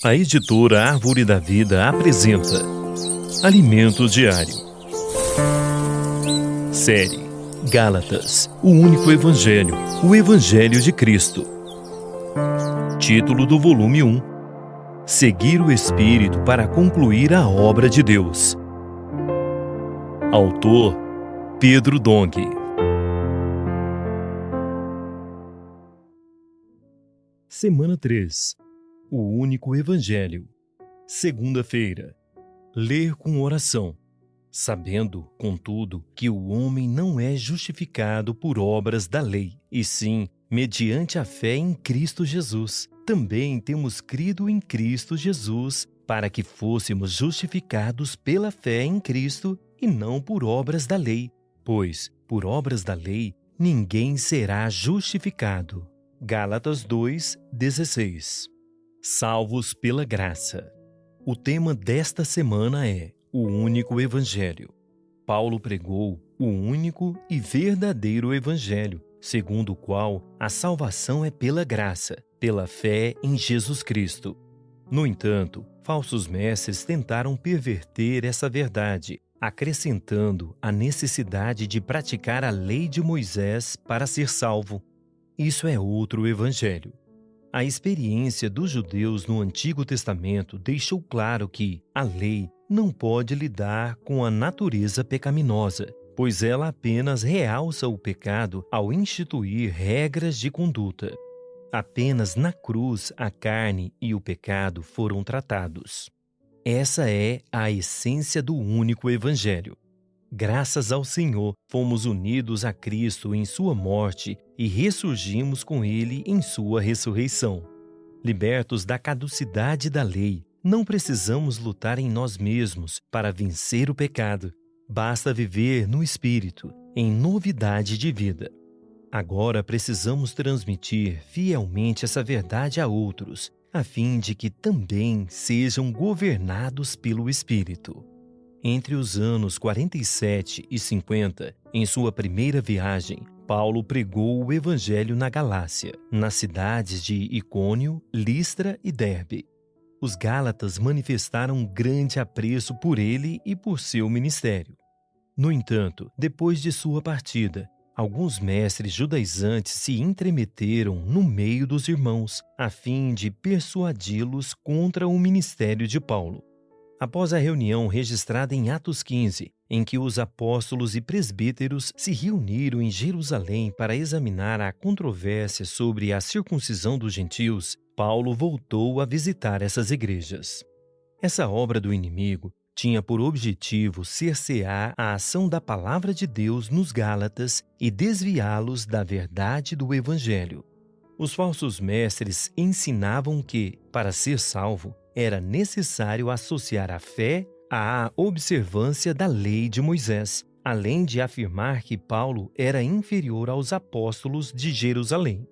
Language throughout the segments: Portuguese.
A editora Árvore da Vida apresenta Alimento Diário. Série Gálatas, o único Evangelho, o Evangelho de Cristo. Título do volume 1: Seguir o Espírito para concluir a obra de Deus. Autor: Pedro Dong. Semana 3: O único Evangelho. Segunda-feira: ler com oração. Sabendo, contudo, que o homem não é justificado por obras da lei, e sim mediante a fé em Cristo Jesus. Também temos crido em Cristo Jesus, para que fôssemos justificados pela fé em Cristo e não por obras da lei, pois, por obras da lei, ninguém será justificado. Gálatas 2:16. Salvos pela graça. O tema desta semana é o único Evangelho. Paulo pregou o único e verdadeiro Evangelho, segundo o qual a salvação é pela graça, pela fé em Jesus Cristo. No entanto, falsos mestres tentaram perverter essa verdade, acrescentando a necessidade de praticar a lei de Moisés para ser salvo. Isso é outro evangelho. A experiência dos judeus no Antigo Testamento deixou claro que a lei não pode lidar com a natureza pecaminosa, pois ela apenas realça o pecado ao instituir regras de conduta. Apenas na cruz a carne e o pecado foram tratados. Essa é a essência do único evangelho. Graças ao Senhor, fomos unidos a Cristo em sua morte e ressurgimos com Ele em sua ressurreição. Libertos da caducidade da lei, não precisamos lutar em nós mesmos para vencer o pecado. Basta viver no Espírito, em novidade de vida. Agora precisamos transmitir fielmente essa verdade a outros, a fim de que também sejam governados pelo Espírito. Entre os anos 47 e 50, em sua primeira viagem, Paulo pregou o Evangelho na Galácia, nas cidades de Icônio, Listra e Derbe. Os gálatas manifestaram grande apreço por ele e por seu ministério. No entanto, depois de sua partida, alguns mestres judaizantes se entremeteram no meio dos irmãos, a fim de persuadi-los contra o ministério de Paulo. Após a reunião registrada em Atos 15, em que os apóstolos e presbíteros se reuniram em Jerusalém para examinar a controvérsia sobre a circuncisão dos gentios, Paulo voltou a visitar essas igrejas. Essa obra do inimigo tinha por objetivo cercear a ação da palavra de Deus nos Gálatas e desviá-los da verdade do Evangelho. Os falsos mestres ensinavam que, para ser salvo, era necessário associar a fé à observância da lei de Moisés, além de afirmar que Paulo era inferior aos apóstolos de Jerusalém.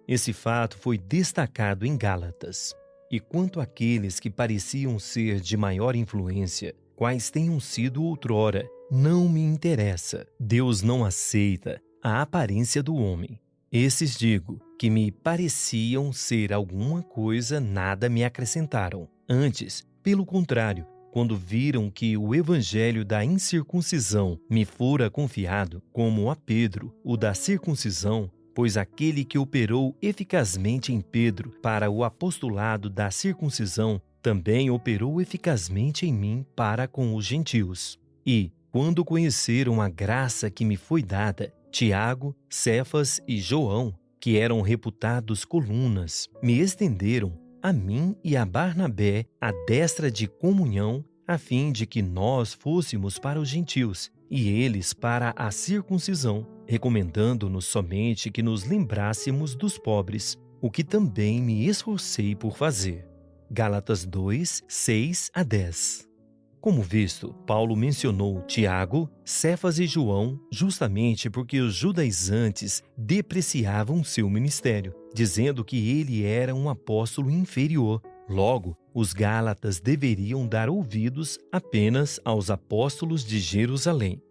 Esse fato foi destacado em Gálatas. E quanto àqueles que pareciam ser de maior influência, quais tenham sido outrora, não me interessa. Deus não aceita a aparência do homem. Esses digo, que me pareciam ser alguma coisa, nada me acrescentaram. Antes, pelo contrário, quando viram que o evangelho da incircuncisão me fora confiado, como a Pedro, o da circuncisão, pois aquele que operou eficazmente em Pedro para o apostolado da circuncisão, também operou eficazmente em mim para com os gentios. E, quando conheceram a graça que me foi dada, Tiago, Cefas e João, que eram reputados colunas, me estenderam, a mim e a Barnabé, a destra de comunhão, a fim de que nós fôssemos para os gentios, e eles para a circuncisão, recomendando-nos somente que nos lembrássemos dos pobres, o que também me esforcei por fazer. Gálatas 2, 6-10. Como visto, Paulo mencionou Tiago, Cefas e João justamente porque os judaizantes depreciavam seu ministério, dizendo que ele era um apóstolo inferior. Logo, os gálatas deveriam dar ouvidos apenas aos apóstolos de Jerusalém.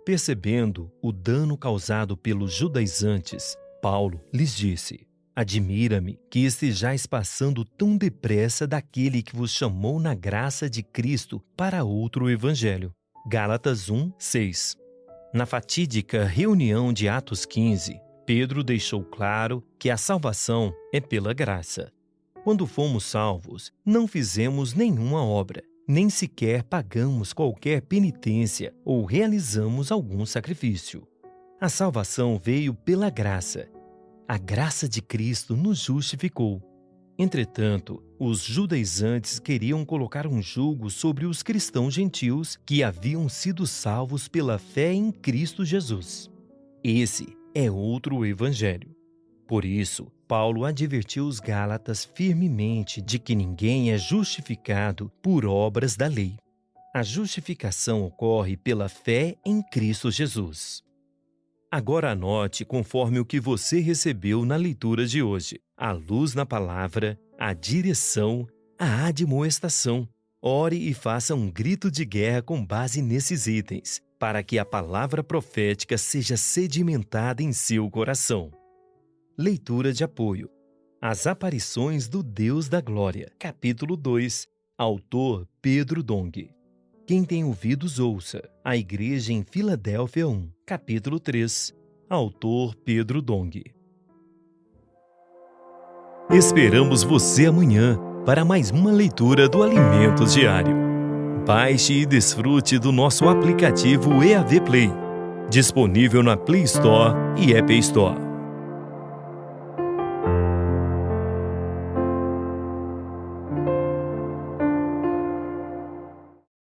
Percebendo o dano causado pelos judaizantes, Paulo lhes disse: Admira-me que estejais passando tão depressa daquele que vos chamou na graça de Cristo para outro evangelho. Gálatas 1, 6. Na fatídica reunião de Atos 15, Pedro deixou claro que a salvação é pela graça. Quando fomos salvos, não fizemos nenhuma obra, nem sequer pagamos qualquer penitência ou realizamos algum sacrifício. A salvação veio pela graça. A graça de Cristo nos justificou. Entretanto, os judaizantes queriam colocar um jugo sobre os cristãos gentios que haviam sido salvos pela fé em Cristo Jesus. Esse é outro evangelho. Por isso, Paulo advertiu os Gálatas firmemente de que ninguém é justificado por obras da lei. A justificação ocorre pela fé em Cristo Jesus. Agora anote conforme o que você recebeu na leitura de hoje: a luz na palavra, a direção, a admoestação. Ore e faça um grito de guerra com base nesses itens, para que a palavra profética seja sedimentada em seu coração. Leitura de apoio. As aparições do Deus da Glória, capítulo 2, autor Pedro Dong. Quem tem ouvidos, ouça. A Igreja em Filadélfia 1, capítulo 3, autor Pedro Dong. Esperamos você amanhã para mais uma leitura do Alimentos Diário. Baixe e desfrute do nosso aplicativo EAV Play, disponível na Play Store e App Store.